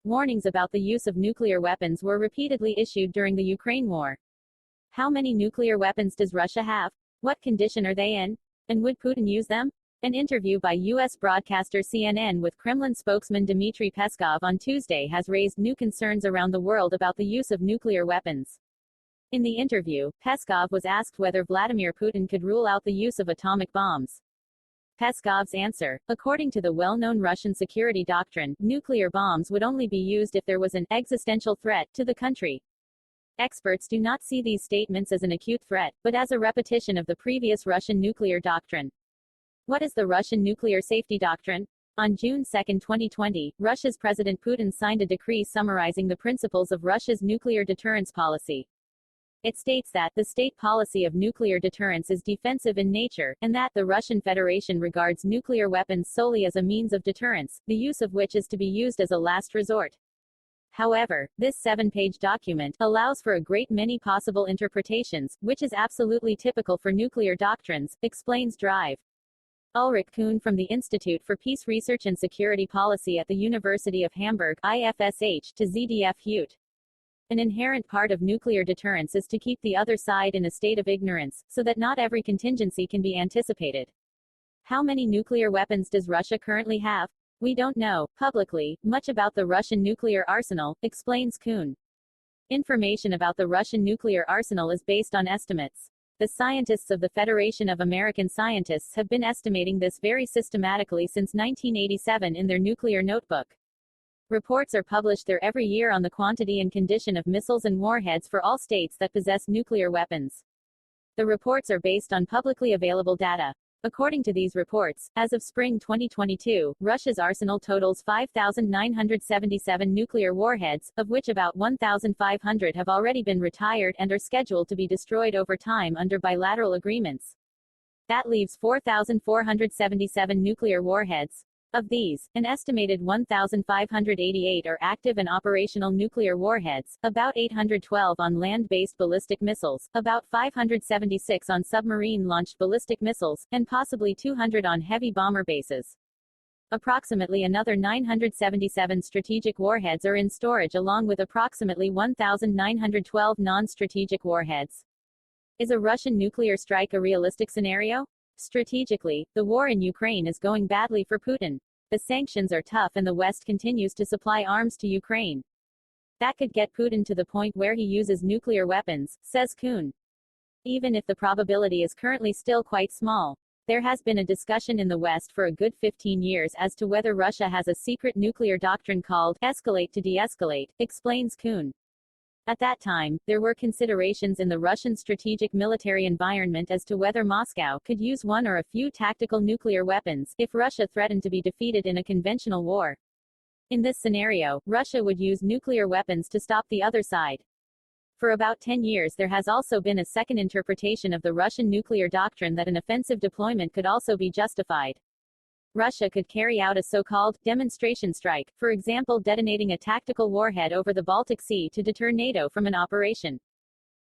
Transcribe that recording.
Warnings about the use of nuclear weapons were repeatedly issued during the Ukraine war. How many nuclear weapons does Russia have? What condition are they in? And would Putin use them? An interview by U.S. broadcaster CNN with Kremlin spokesman Dmitry Peskov on Tuesday has raised new concerns around the world about the use of nuclear weapons. In the interview, Peskov was asked whether Vladimir Putin could rule out the use of atomic bombs. Peskov's answer: according to the well-known Russian security doctrine, nuclear bombs would only be used if there was an existential threat to the country. Experts do not see these statements as an acute threat, but as a repetition of the previous Russian nuclear doctrine. What is the Russian nuclear safety doctrine? On June 2, 2020, Russia's President Putin signed a decree summarizing the principles of Russia's nuclear deterrence policy. It states that the state policy of nuclear deterrence is defensive in nature, and that the Russian Federation regards nuclear weapons solely as a means of deterrence, the use of which is to be used as a last resort. However, this 7-page document allows for a great many possible interpretations, which is absolutely typical for nuclear doctrines, explains Drive. Ulrich Kuhn from the Institute for Peace Research and Security Policy at the University of Hamburg, IFSH, to ZDF Hute. An inherent part of nuclear deterrence is to keep the other side in a state of ignorance, so that not every contingency can be anticipated. How many nuclear weapons does Russia currently have? We don't know, publicly, much about the Russian nuclear arsenal, explains Kuhn. Information about the Russian nuclear arsenal is based on estimates. The scientists of the Federation of American Scientists have been estimating this very systematically since 1987 in their nuclear notebook. Reports are published there every year on the quantity and condition of missiles and warheads for all states that possess nuclear weapons. The reports are based on publicly available data. According to these reports, as of spring 2022, Russia's arsenal totals 5,977 nuclear warheads, of which about 1,500 have already been retired and are scheduled to be destroyed over time under bilateral agreements. That leaves 4,477 nuclear warheads. Of these, an estimated 1,588 are active and operational nuclear warheads, about 812 on land-based ballistic missiles, about 576 on submarine-launched ballistic missiles, and possibly 200 on heavy bomber bases. Approximately another 977 strategic warheads are in storage along with approximately 1,912 non-strategic warheads. Is a Russian nuclear strike a realistic scenario? Strategically, the war in Ukraine is going badly for Putin. The sanctions are tough and the West continues to supply arms to Ukraine. That could get Putin to the point where he uses nuclear weapons, says Kuhn. Even if the probability is currently still quite small. There has been a discussion in the West for a good 15 years as to whether Russia has a secret nuclear doctrine called escalate to de-escalate, explains Kuhn. At that time, there were considerations in the Russian strategic military environment as to whether Moscow could use one or a few tactical nuclear weapons if Russia threatened to be defeated in a conventional war. In this scenario, Russia would use nuclear weapons to stop the other side. For about 10 years there has also been a second interpretation of the Russian nuclear doctrine that an offensive deployment could also be justified. Russia could carry out a so-called demonstration strike, for example detonating a tactical warhead over the Baltic Sea to deter NATO from an operation.